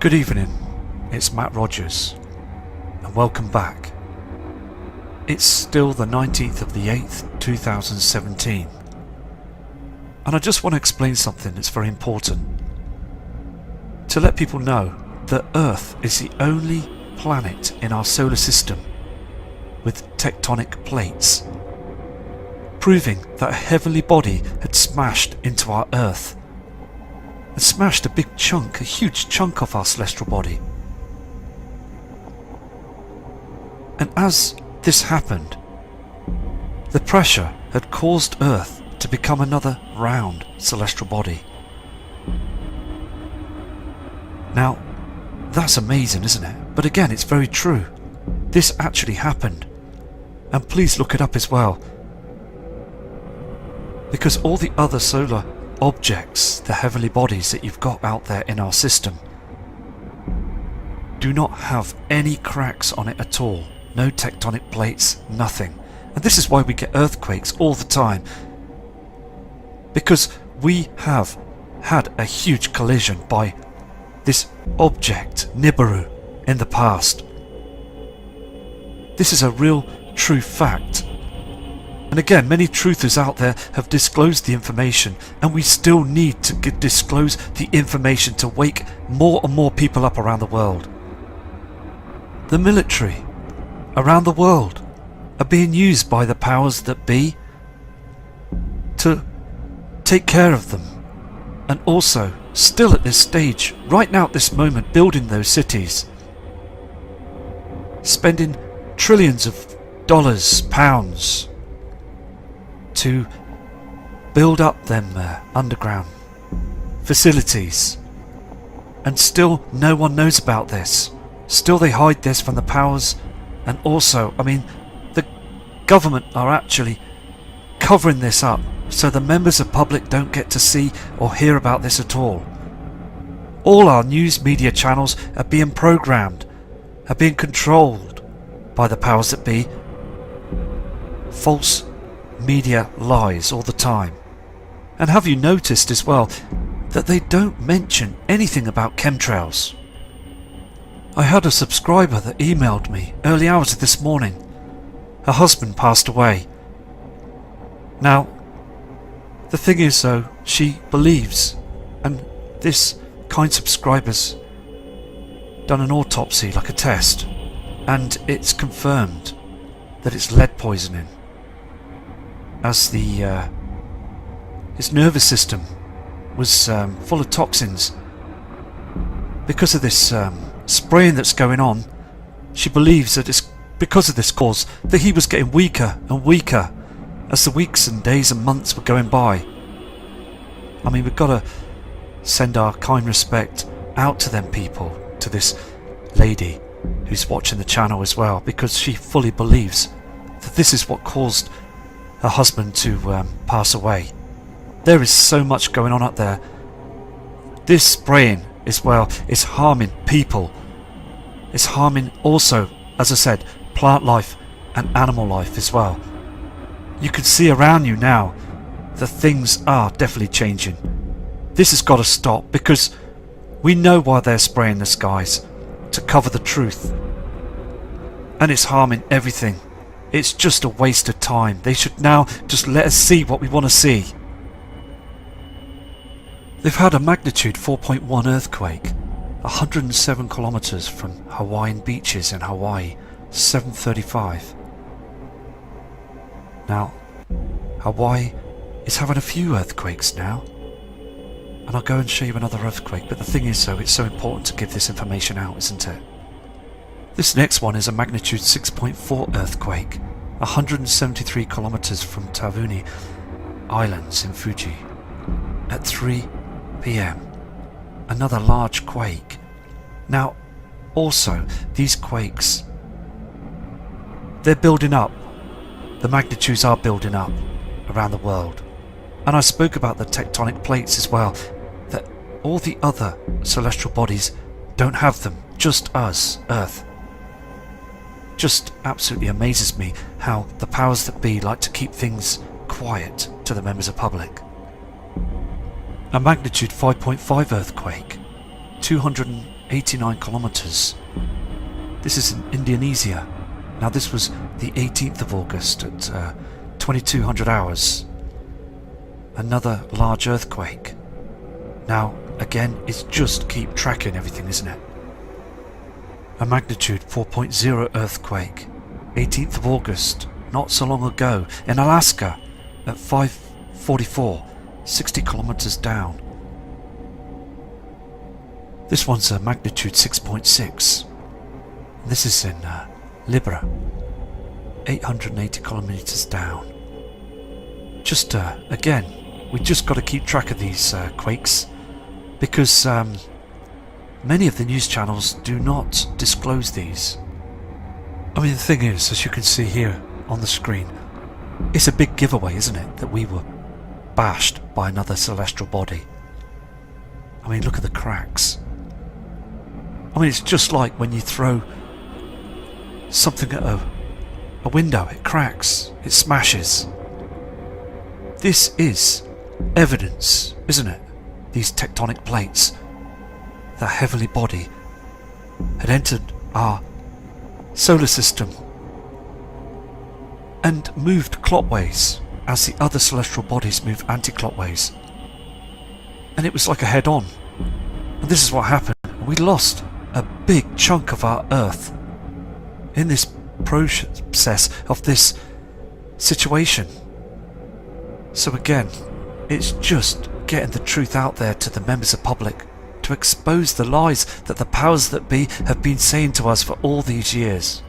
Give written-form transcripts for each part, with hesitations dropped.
Good evening, it's Matt Rogers, and welcome back. It's still the 19th of the 8th, 2017, and I just want to explain something that's very important. To let people know that Earth is the only planet in our solar system with tectonic plates, proving that a heavenly body had smashed into our Earth and smashed a big chunk, a huge chunk of our celestial body. And as this happened, the pressure had caused Earth to become another round celestial body. Now, that's amazing, isn't it? But again, it's very true. This actually happened. And please look it up as well, because all the other solar objects, the heavenly bodies that you've got out there in our system, do not have any cracks on it at all. No tectonic plates, nothing. And this is why we get earthquakes all the time, because we have had a huge collision by this object, Nibiru, in the past. This is a real true fact. And again, many truthers out there have disclosed the information, and we still need to disclose the information to wake more and more people up around the world. The military around the world are being used by the powers that be to take care of them, and also still at this stage, right now at this moment, building those cities, spending trillions of dollars, pounds, to build up them underground facilities. And still no one knows about this. Still they hide this from the powers, and also, I mean, the government are actually covering this up so the members of public don't get to see or hear about this at all. All our news media channels are being programmed, are being controlled by the powers that be. False media lies all the time. And have you noticed as well that they don't mention anything about chemtrails? I had a subscriber that emailed me early hours of this morning. Her husband passed away. Now, the thing is though, she believes, and this kind subscriber's done an autopsy, like a test, and it's confirmed that it's lead poisoning, as the his nervous system was full of toxins because of this spraying that's going on. She believes that it's because of this cause that he was getting weaker and weaker as the weeks and days and months were going by. I mean, we've got to send our kind respect out to them people, to this lady who's watching the channel as well, because she fully believes that this is what caused her husband to pass away. There is so much going on up there. This spraying as well is harming people. It's harming also, as I said, plant life and animal life as well. You can see around you now that things are definitely changing. This has got to stop, because we know why they're spraying the skies, to cover the truth. And it's harming everything. It's just a waste of time. They should now just let us see what we want to see. They've had a magnitude 4.1 earthquake, 107 kilometers from Hawaiian beaches in Hawaii, 7:35. Now, Hawaii is having a few earthquakes now, and I'll go and show you another earthquake, but the thing is though, it's so important to give this information out, isn't it? This next one is a magnitude 6.4 earthquake, 173 kilometers from Tavuni Islands in Fuji, at 3 p.m. Another large quake. Now, also, these quakes, they're building up. The magnitudes are building up around the world. And I spoke about the tectonic plates as well, that all the other celestial bodies don't have them, just us, Earth. Just absolutely amazes me how the powers that be like to keep things quiet to the members of public. A magnitude 5.5 earthquake, 280 89 kilometers. This is in Indonesia. Now this was the 18th of August at 2200 hours. Another large earthquake. Now again, it's just keep tracking everything, isn't it? A magnitude 4.0 earthquake, 18th of August, not so long ago, in Alaska at 5:44, 60 kilometers down. This one's a magnitude 6.6. This is in Libra, 880 kilometers down. Just again, we just got to keep track of these quakes, because many of the news channels do not disclose these. I mean, the thing is, as you can see here on the screen, it's a big giveaway, isn't it, that we were bashed by another celestial body. I mean, look at the cracks. I mean, it's just like when you throw something at a window, it cracks, it smashes. This is evidence, isn't it? These tectonic plates, the heavenly body, had entered our solar system and moved clockwise as the other celestial bodies move anti-clockwise. And it was like a head-on. And this is what happened. We lost a big chunk of our Earth in this process of this situation. So again, it's just getting the truth out there to the members of the public, to expose the lies that the powers that be have been saying to us for all these years.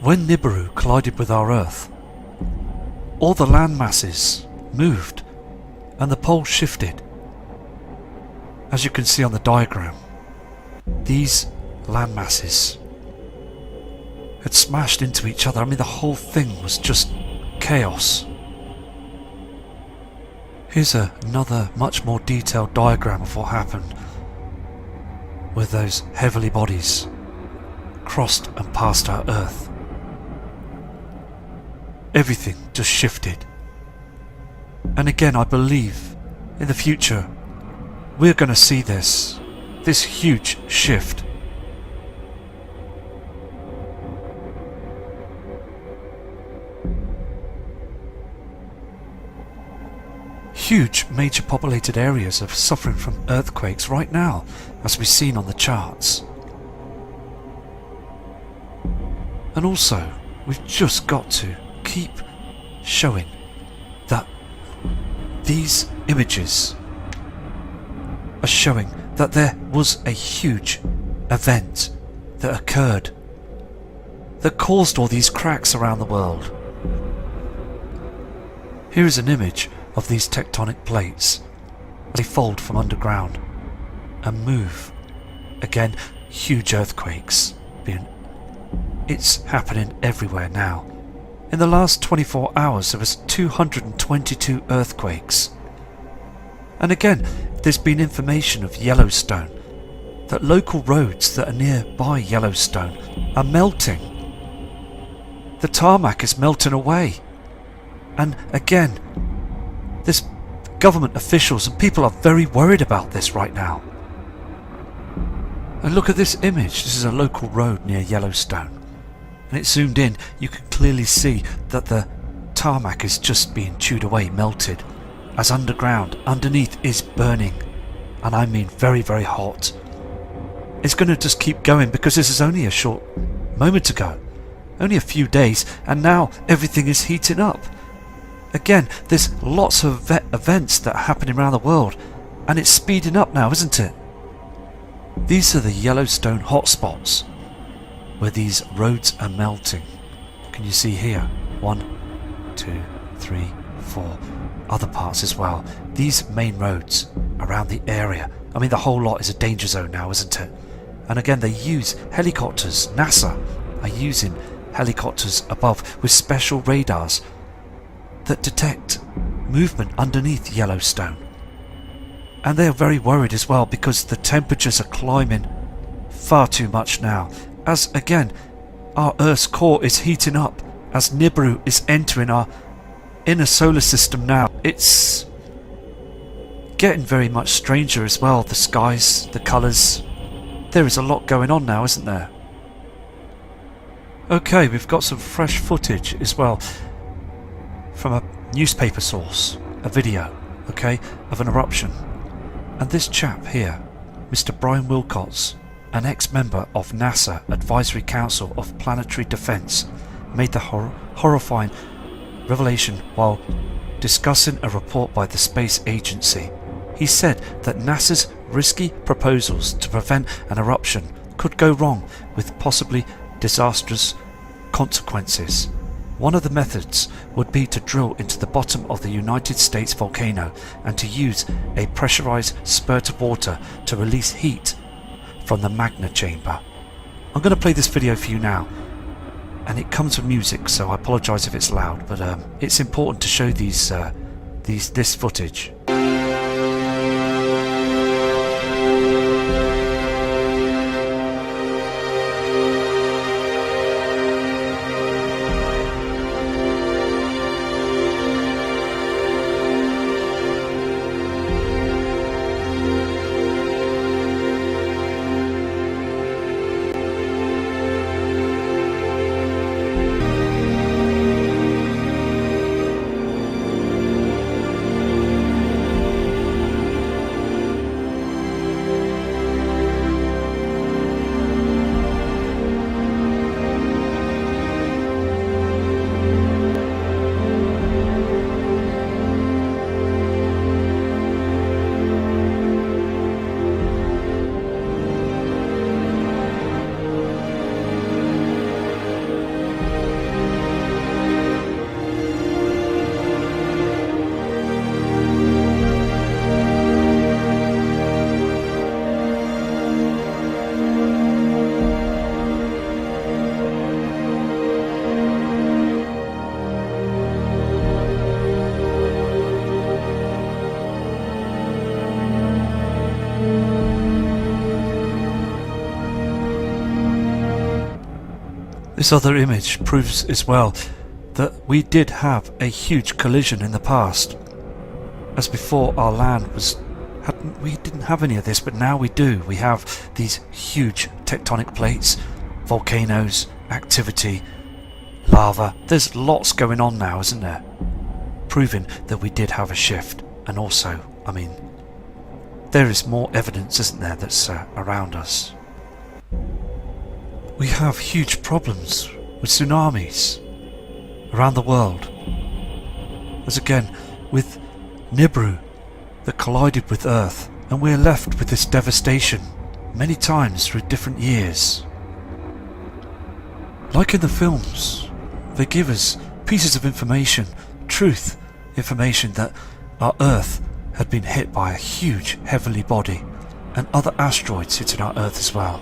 When Nibiru collided with our Earth, all the land masses moved and the poles shifted. As you can see on the diagram, these land masses had smashed into each other. I mean, the whole thing was just chaos. Here's another much more detailed diagram of what happened with those heavenly bodies crossed and passed our Earth. Everything just shifted. And again, I believe in the future we're going to see this huge shift. Huge major populated areas are suffering from earthquakes right now, as we've seen on the charts. And also, we've just got to keep showing that these images are showing that there was a huge event that occurred that caused all these cracks around the world. Here is an image of these tectonic plates. They fold from underground and move. Again, huge earthquakes. It's happening everywhere now. In the last 24 hours there was 222 earthquakes. And again, there's been information of Yellowstone, that local roads that are nearby Yellowstone are melting. The tarmac is melting away. And again, this government officials and people are very worried about this right now. And look at this image. This is a local road near Yellowstone. And it's zoomed in. You can clearly see that the tarmac is just being chewed away, melted, as underground, underneath, is burning. And I mean very, very hot. It's going to just keep going because this is only a short moment ago. Only a few days, and now everything is heating up. Again, there's lots of events that are happening around the world, and it's speeding up now, isn't it? These are the Yellowstone hotspots, where these roads are melting. Can you see here? 1, 2, 3, 4. Other parts as well. These main roads around the area. I mean, the whole lot is a danger zone now, isn't it? And again, they use helicopters. NASA are using helicopters above with special radars that detect movement underneath Yellowstone. And they are very worried as well because the temperatures are climbing far too much now. As again, our Earth's core is heating up as Nibiru is entering our inner solar system now. It's getting very much stranger as well. The skies, the colours, There is a lot going on now, isn't there? Okay, we've got some fresh footage as well from a newspaper source, a video, okay, of an eruption. And this chap here, Mr. Brian Wilcott's, an ex-member of NASA Advisory Council of Planetary Defense, made the horrifying revelation while discussing a report by the space agency. He said that NASA's risky proposals to prevent an eruption could go wrong with possibly disastrous consequences. One of the methods would be to drill into the bottom of the United States volcano and to use a pressurized spurt of water to release heat from the magma chamber. I'm going to play this video for you now, and it comes with music, so I apologise if it's loud, but it's important to show this footage. This other image proves as well that we did have a huge collision in the past. As before, our land we didn't have any of this, but now we do. We have these huge tectonic plates, volcanoes, activity, lava. There's lots going on now, isn't there? Proving that we did have a shift. And also, I mean, there is more evidence, isn't there, that's around us. We have huge problems with tsunamis around the world. As again, with Nibiru that collided with Earth, and we're left with this devastation many times through different years. Like in the films, they give us pieces of information, truth information, that our Earth had been hit by a huge heavenly body and other asteroids hitting our Earth as well.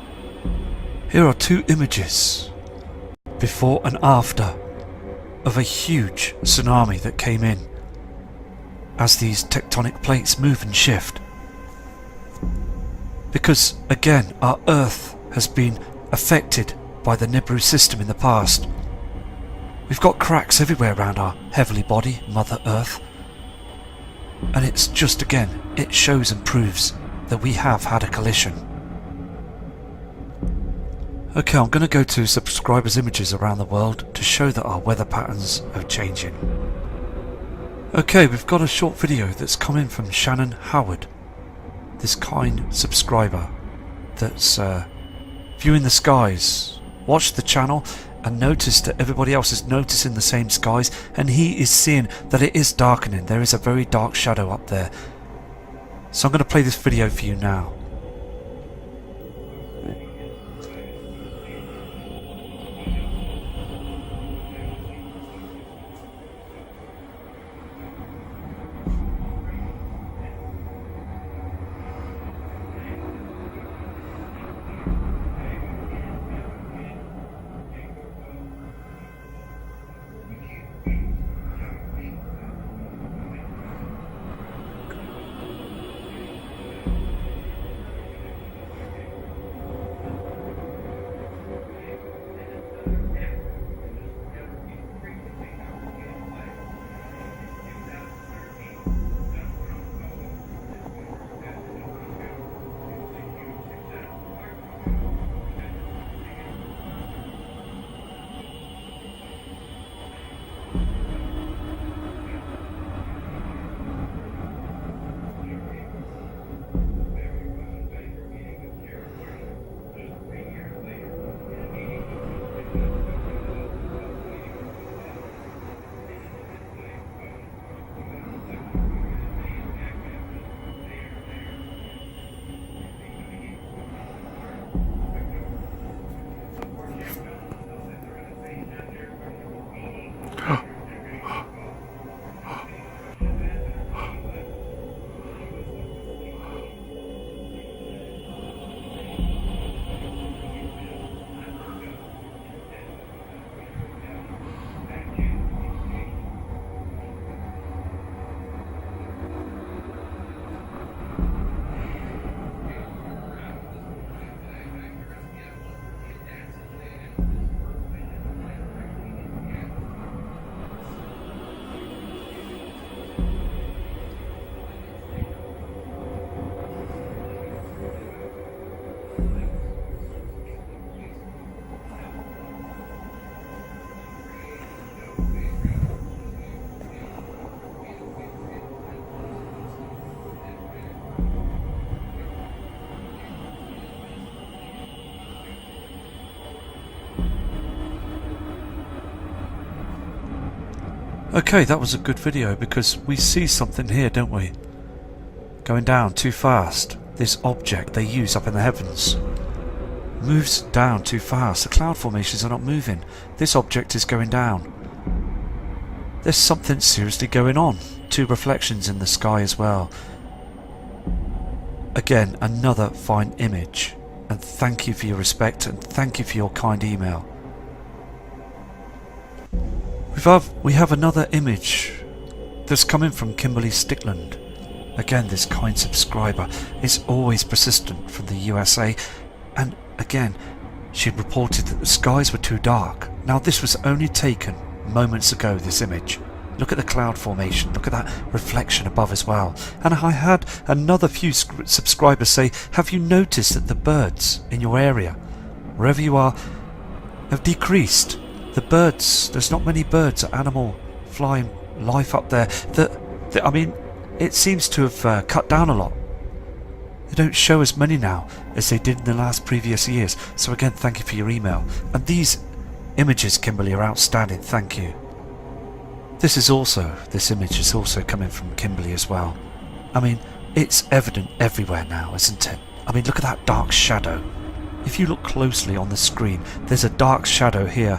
Here are two images, before and after, of a huge tsunami that came in as these tectonic plates move and shift. Because, again, our Earth has been affected by the Nibiru system in the past. We've got cracks everywhere around our heavenly body, Mother Earth. And it's just, again, it shows and proves that we have had a collision. Okay, I'm going to go to subscribers' images around the world to show that our weather patterns are changing. Okay, we've got a short video that's come in from Shannon Howard, this kind subscriber that's viewing the skies, watched the channel and noticed that everybody else is noticing the same skies, and he is seeing that it is darkening. There is a very dark shadow up there. So I'm going to play this video for you now. Okay, that was a good video because we see something here, don't we? Going down too fast. This object they use up in the heavens moves down too fast. The cloud formations are not moving. This object is going down. There's something seriously going on. Two reflections in the sky as well. Again, another fine image. And thank you for your respect and thank you for your kind email. We have another image that's coming from Kimberly Stickland. Again, this kind subscriber is always persistent from the USA, and again, she reported that the skies were too dark. Now this was only taken moments ago, this image. Look at the cloud formation, look at that reflection above as well. And I had another few subscribers say, have you noticed that the birds in your area, wherever you are, have decreased? The birds, there's not many birds or animal flying life up there. I mean, it seems to have cut down a lot. They don't show as many now as they did in the previous years. So again, thank you for your email. And these images, Kimberly, are outstanding. Thank you. This image is also coming from Kimberly as well. I mean, it's evident everywhere now, isn't it? I mean, look at that dark shadow. If you look closely on the screen, there's a dark shadow here.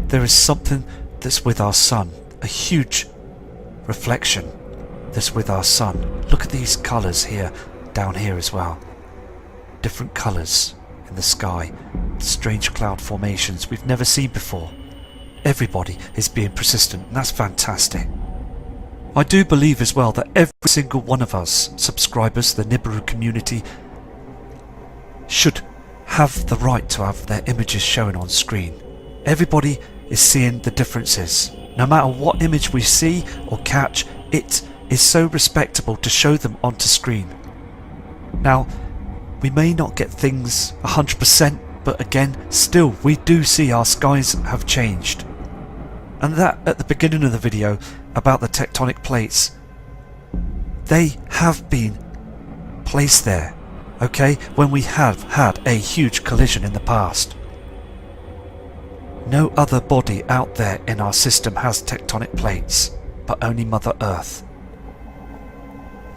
There is something that's with our sun, a huge reflection that's with our sun. Look at these colours here, down here as well. Different colours in the sky, strange cloud formations we've never seen before. Everybody is being persistent, and that's fantastic. I do believe as well that every single one of us subscribers, the Nibiru community, should have the right to have their images shown on screen. Everybody is seeing the differences. No matter what image we see or catch, it is so respectable to show them onto screen. Now, we may not get things 100%, but again, still, we do see our skies have changed. And that, at the beginning of the video, about the tectonic plates, they have been placed there, okay, when we have had a huge collision in the past. No other body out there in our system has tectonic plates, but only Mother Earth.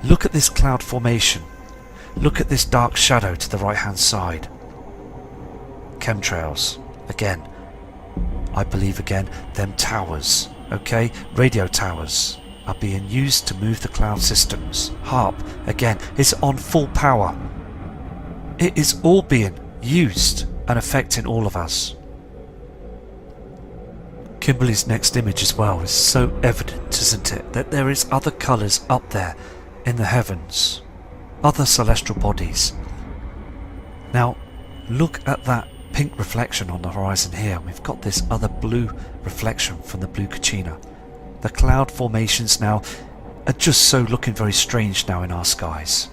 Look at this cloud formation. Look at this dark shadow to the right hand side. Chemtrails. Again. I believe again, them towers, okay, radio towers, are being used to move the cloud systems. HARP, again, is on full power. It is all being used and affecting all of us. Kimberly's next image as well is so evident, isn't it, that there is other colours up there in the heavens, other celestial bodies. Now, look at that pink reflection on the horizon here. We've got this other blue reflection from the blue Kachina. The cloud formations now are just so looking very strange now in our skies.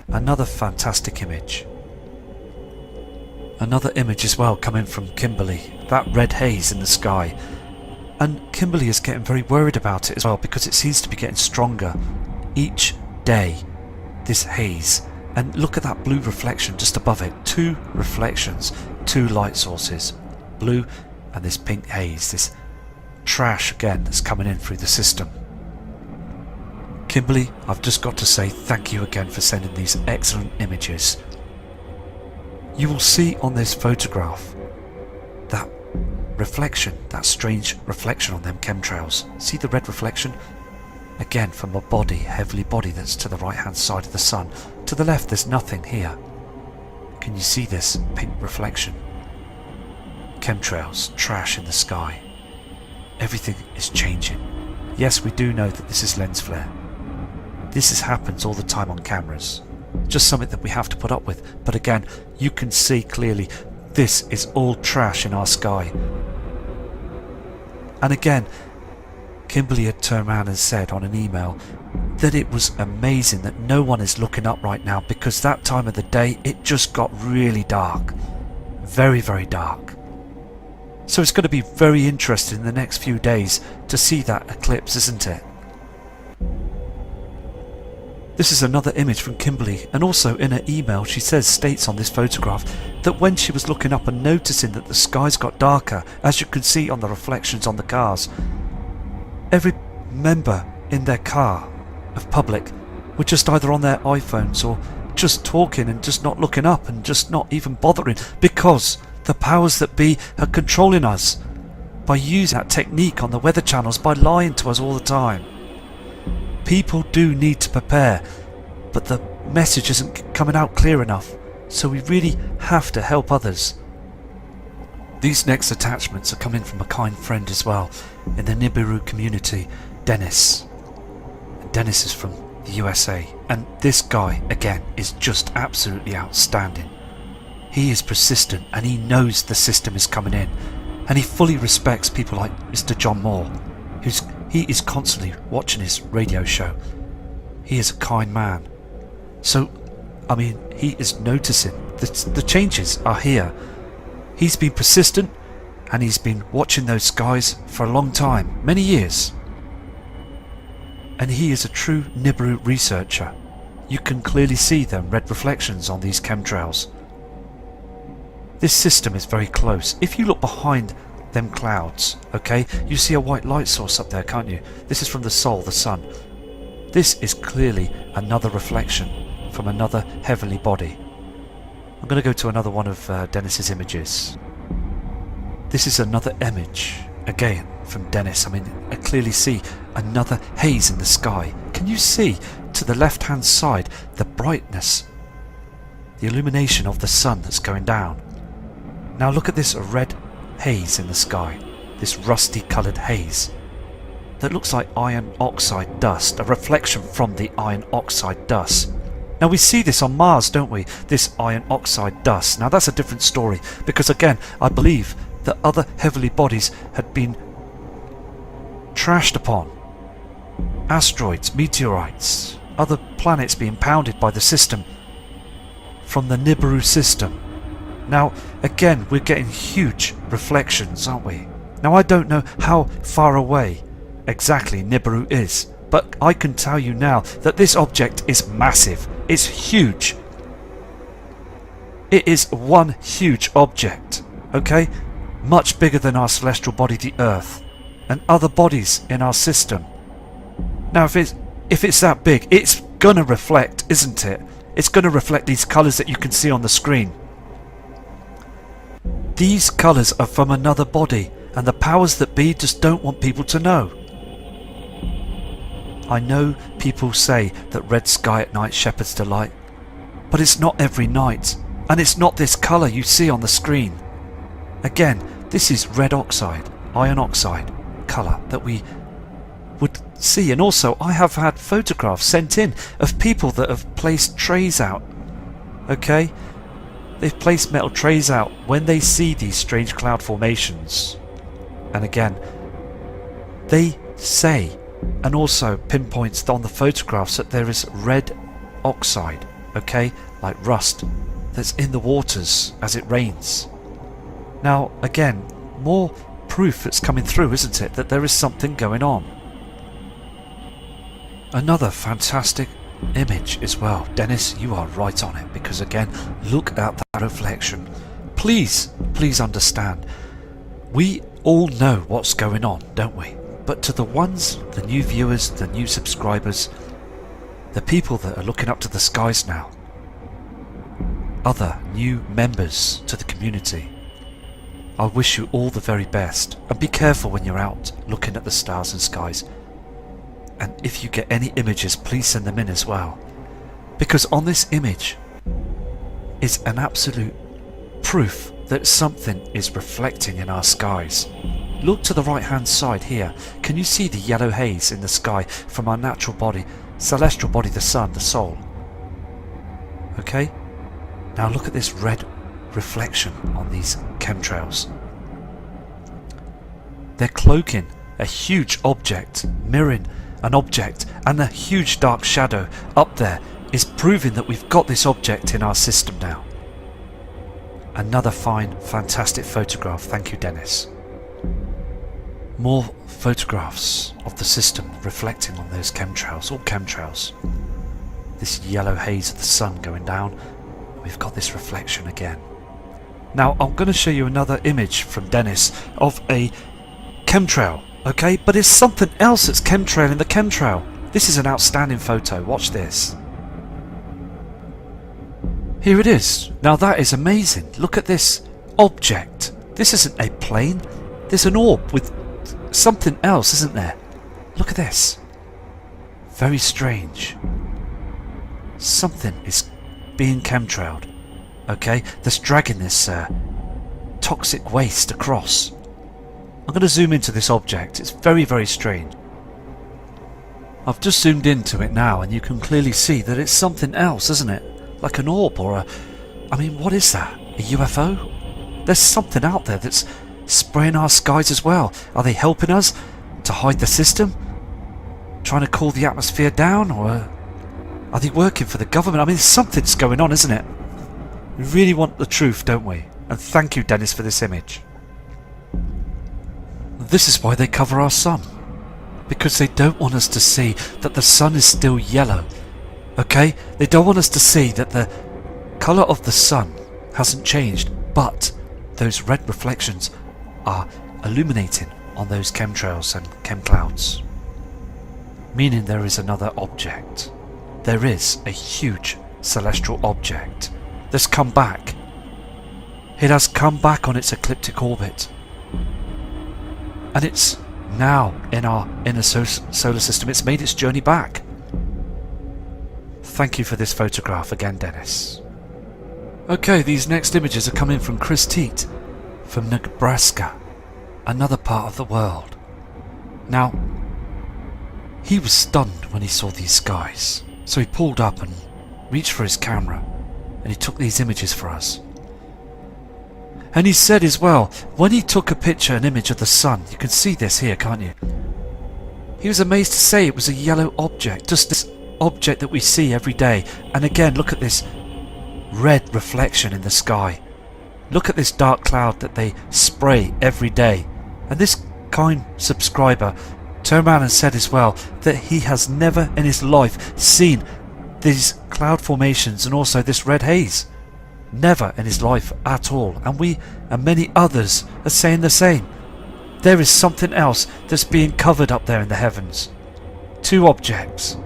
Another fantastic image. Another image as well coming from Kimberly, that red haze in the sky. And Kimberly is getting very worried about it as well because it seems to be getting stronger each day, this haze. And look at that blue reflection just above it. Two reflections, two light sources, blue and this pink haze, this trash again that's coming in through the system. Kimberly, I've just got to say thank you again for sending these excellent images. You will see on this photograph that reflection, that strange reflection on them chemtrails. See the red reflection? Again from a body, heavily body that's to the right hand side of the sun. To the left there's nothing here. Can you see this pink reflection? Chemtrails, trash in the sky. Everything is changing. Yes, we do know that this is lens flare. This happens all the time on cameras. Just something that we have to put up with. But again, you can see clearly this is all trash in our sky. And again, Kimberly had turned around and said on an email that it was amazing that no one is looking up right now because that time of the day it just got really dark. Very, very dark. So it's going to be very interesting in the next few days to see that eclipse, isn't it? This is another image from Kimberly, and also in her email she states on this photograph that when she was looking up and noticing that the skies got darker, as you can see on the reflections on the cars, every member in their car of public were just either on their iPhones or just talking and just not looking up and just not even bothering, because the powers that be are controlling us by using that technique on the weather channels, by lying to us all the time. People do need to prepare, but the message isn't coming out clear enough, so we really have to help others. These next attachments are coming from a kind friend as well in the Nibiru community, Dennis. And Dennis is from the USA, and this guy again is just absolutely outstanding. He is persistent and he knows the system is coming in, and he fully respects people like Mr. John Moore, he is constantly watching his radio show. He is a kind man. So, I mean, he is noticing that the changes are here. He's been persistent and he's been watching those skies for a long time, many years. And he is a true Nibiru researcher. You can clearly see them red reflections on these chemtrails. This system is very close. If you look behind them clouds, okay, you see a white light source up there, can't you? This is from the Sol, the sun. This is clearly another reflection from another heavenly body. I'm going to go to another one of Dennis's images. This is another image, again, from Dennis. I mean, I clearly see another haze in the sky. Can you see to the left-hand side the brightness, the illumination of the sun that's going down? Now look at this red haze in the sky, this rusty coloured haze that looks like iron oxide dust, a reflection from the iron oxide dust. Now we see this on Mars, don't we? This iron oxide dust. Now that's a different story, because again, I believe that other heavenly bodies had been trashed upon. Asteroids, meteorites, other planets being pounded by the system from the Nibiru system. Now, again, we're getting huge reflections, aren't we? Now, I don't know how far away exactly Nibiru is, but I can tell you now that this object is massive. It's huge. It is one huge object, okay? Much bigger than our celestial body, the Earth, and other bodies in our system. Now, if it's that big, it's gonna reflect, isn't it? It's gonna reflect these colours that you can see on the screen. These colours are from another body, and the powers that be just don't want people to know. I know people say that red sky at night shepherds delight, but it's not every night, and it's not this colour you see on the screen. Again, this is red oxide, iron oxide colour that we would see. And also, I have had photographs sent in of people that have placed trays out, okay? They've placed metal trays out when they see these strange cloud formations. And again, they say, and also pinpoints on the photographs, that there is red oxide, okay, like rust, that's in the waters as it rains. Now, again, more proof that's coming through, isn't it, that there is something going on. Another fantastic image as well. Dennis, you are right on it, because again, look at that reflection. Please understand, we all know what's going on, don't we? But to the ones, the new viewers, the new subscribers, the people that are looking up to the skies now, other new members to the community, I wish you all the very best, and be careful when you're out looking at the stars and skies. And if you get any images, please send them in as well, because on this image is an absolute proof that something is reflecting in our skies. Look to the right hand side here. Can you see the yellow haze in the sky from our natural body, celestial body, the sun, the Sol? Okay, now look at this red reflection on these chemtrails. They're cloaking a huge object, mirroring an object, and a huge dark shadow up there is proving that we've got this object in our system now. Another fine, fantastic photograph. Thank you, Dennis. More photographs of the system reflecting on those chemtrails, all chemtrails. This yellow haze of the sun going down. We've got this reflection again. Now, I'm going to show you another image from Dennis of a chemtrail okay? But it's something else that's chemtrailing the chemtrail. This is an outstanding photo. Watch this. Here it is. Now that is amazing. Look at this object. This isn't a plane. There's an orb with something else, isn't there? Look at this. Very strange. Something is being chemtrailed. Okay, that's dragging this toxic waste across. I'm going to zoom into this object. It's very, very strange. I've just zoomed into it now and you can clearly see that it's something else, isn't it? Like an orb or a... I mean, what is that? A UFO? There's something out there that's spraying our skies as well. Are they helping us to hide the system? Trying to cool the atmosphere down? Or are they working for the government? I mean, something's going on, isn't it? We really want the truth, don't we? And thank you, Dennis, for this image. This is why they cover our sun. Because they don't want us to see that the sun is still yellow. Okay? They don't want us to see that the colour of the sun hasn't changed, but those red reflections are illuminating on those chemtrails and chemclouds. Meaning there is another object. There is a huge celestial object that's come back. It has come back on its ecliptic orbit. And it's now in our inner solar system. It's made its journey back. Thank you for this photograph again, Dennis. Okay, these next images are coming from Chris Teat from Nebraska, another part of the world. Now, he was stunned when he saw these skies, so he pulled up and reached for his camera and he took these images for us. And he said as well, when he took a picture, an image of the sun, you can see this here, can't you? He was amazed to say it was a yellow object, just this object that we see every day. And again, look at this red reflection in the sky. Look at this dark cloud that they spray every day. And this kind subscriber turned around and said as well that he has never in his life seen these cloud formations and also this red haze. Never in his life at all. And we and many others are saying the same. There is something else that's being covered up there in the heavens. Two objects.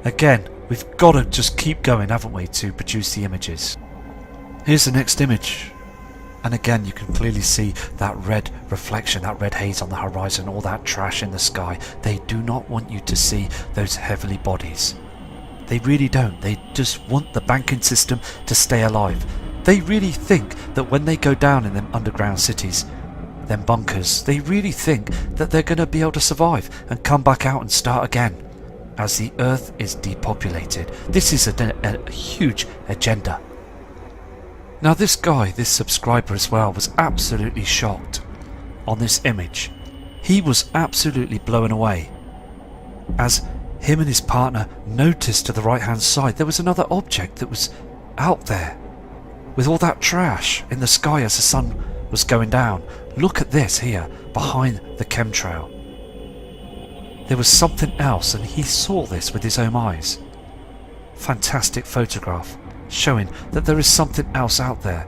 Again, we've got to just keep going, haven't we, to produce the images. Here's the next image. And again, you can clearly see that red reflection, that red haze on the horizon, all that trash in the sky. They do not want you to see those heavenly bodies. They really don't. They just want the banking system to stay alive. They really think that when they go down in them underground cities, them bunkers, they really think that they're going to be able to survive and come back out and start again as the earth is depopulated. This is a huge agenda. Now this guy, this subscriber as well, was absolutely shocked on this image. He was absolutely blown away as him and his partner noticed to the right hand side there was another object that was out there with all that trash in the sky as the sun was going down. Look at this here behind the chemtrail. There was something else and he saw this with his own eyes. Fantastic photograph showing that there is something else out there.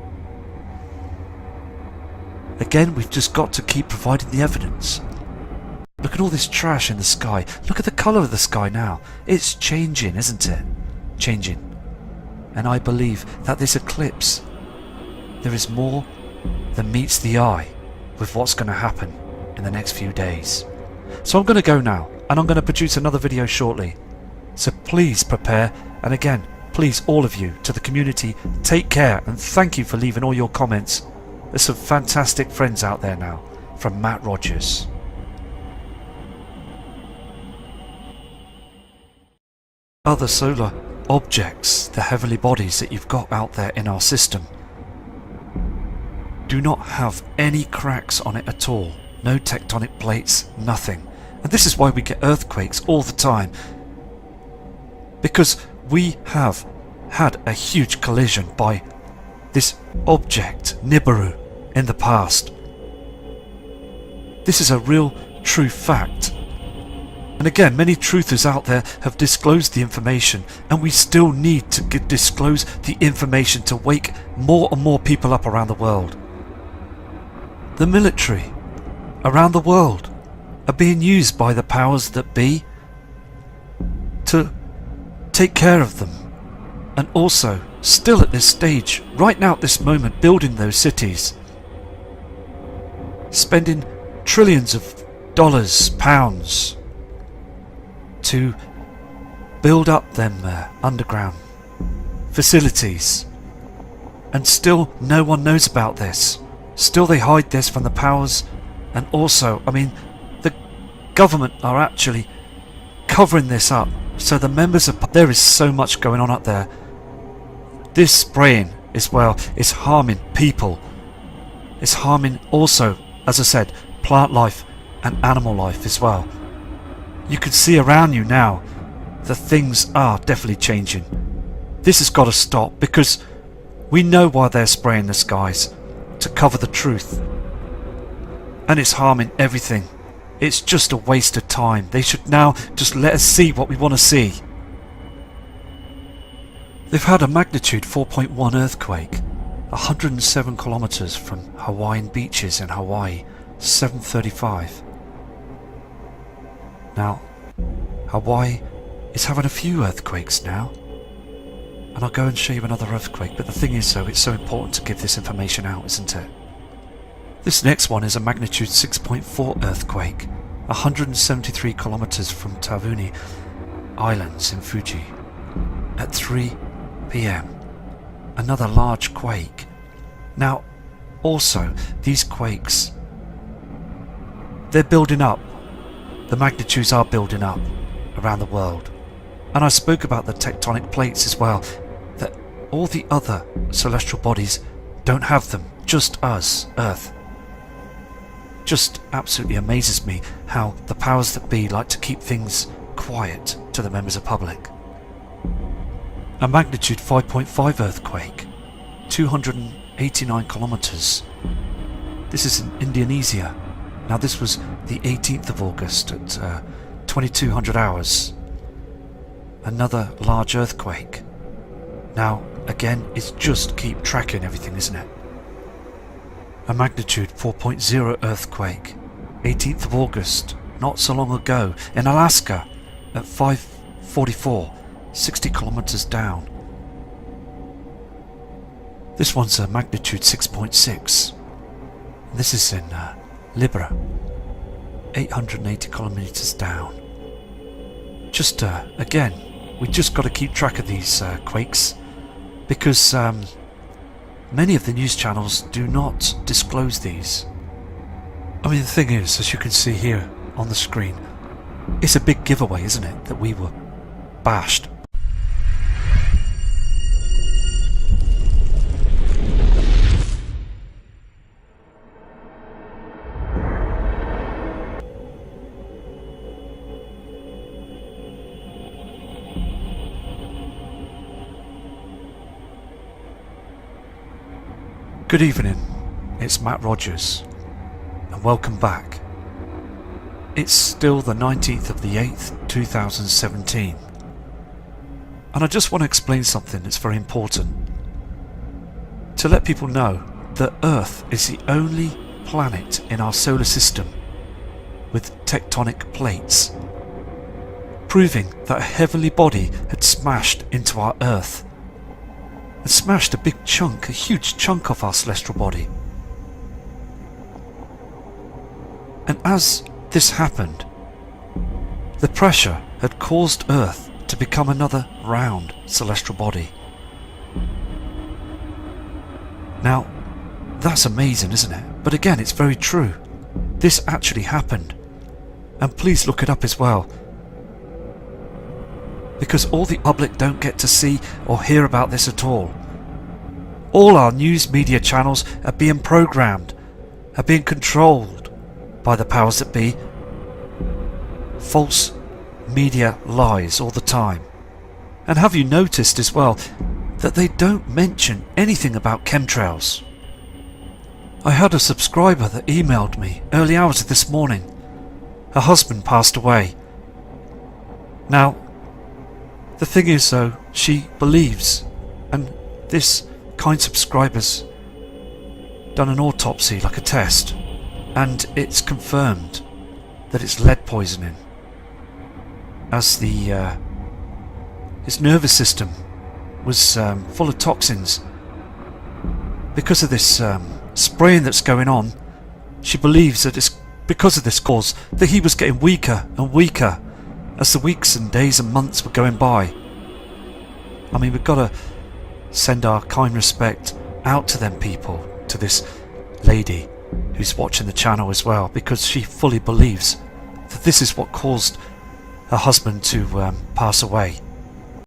Again, we've just got to keep providing the evidence. Look at all this trash in the sky. Look at the colour of the sky now. It's changing, isn't it? Changing. And I believe that this eclipse, there is more than meets the eye with what's going to happen in the next few days. So I'm going to go now, and I'm going to produce another video shortly. So please prepare, and again, please all of you, to the community, take care, and thank you for leaving all your comments. There's some fantastic friends out there now, from Matt Rogers. Other solar objects, the heavenly bodies that you've got out there in our system, do not have any cracks on it at all. No tectonic plates, nothing. And this is why we get earthquakes all the time. Because we have had a huge collision by this object, Nibiru, in the past. This is a real, true fact. And again, many truthers out there have disclosed the information, and we still need to disclose the information to wake more and more people up around the world. The military around the world are being used by the powers that be to take care of them, and also still at this stage, right now at this moment, building those cities, spending trillions of dollars, pounds to build up them underground facilities, and still no one knows about this. Still they hide this from the powers, and also, I mean, the government are actually covering this up, so the members of... There is so much going on up there. This spraying as well is harming people. It's harming also, as I said, plant life and animal life as well. You can see around you now that things are definitely changing. This has got to stop, because we know why they're spraying the skies, to cover the truth. And it's harming everything. It's just a waste of time. They should now just let us see what we want to see. They've had a magnitude 4.1 earthquake 107 kilometers from Hawaiian beaches in Hawaii, 7:35. Now, Hawaii is having a few earthquakes now, and I'll go and show you another earthquake, but the thing is though, it's so important to give this information out, isn't it? This next one is a magnitude 6.4 earthquake 173 kilometers from Tavuni Islands in Fuji at 3 p.m. Another large quake. Now, also, these quakes, they're building up. The magnitudes are building up around the world. And I spoke about the tectonic plates as well, that all the other celestial bodies don't have them, just us, Earth. Just absolutely amazes me how the powers that be like to keep things quiet to the members of the public. A magnitude 5.5 earthquake, 289 kilometers. This is in Indonesia. Now this was the 18th of August at 2200 hours. Another large earthquake. Now again, it's just keep tracking everything, isn't it? A magnitude 4.0 earthquake, 18th of August, not so long ago, in Alaska at 5:44, 60 kilometers down. This one's a magnitude 6.6. This is in Libra, 880 kilometers down. Just again, we just got to keep track of these quakes, because many of the news channels do not disclose these. I mean, the thing is, as you can see here on the screen, it's a big giveaway, isn't it, that we were bashed. Good evening, it's Matt Rogers, and welcome back. It's still the 19th of the 8th, 2017, and I just want to explain something that's very important. To let people know that Earth is the only planet in our solar system with tectonic plates, proving that a heavenly body had smashed into our Earth and smashed a big chunk, a huge chunk of our celestial body. And as this happened, the pressure had caused Earth to become another round celestial body. Now, that's amazing, isn't it? But again, it's very true. This actually happened. And please look it up as well, because all the public don't get to see or hear about this at all. All our news media channels are being programmed, are being controlled by the powers that be. False media lies all the time. And have you noticed as well that they don't mention anything about chemtrails? I had a subscriber that emailed me early hours of this morning. Her husband passed away. Now, the thing is though, she believes, and this kind subscriber's done an autopsy, like a test, and it's confirmed that it's lead poisoning, as his nervous system was full of toxins. Because of this spraying that's going on, she believes that it's because of this cause that he was getting weaker and weaker as the weeks and days and months were going by. I mean, we've got to send our kind respect out to them people, to this lady who's watching the channel as well, because she fully believes that this is what caused her husband to pass away.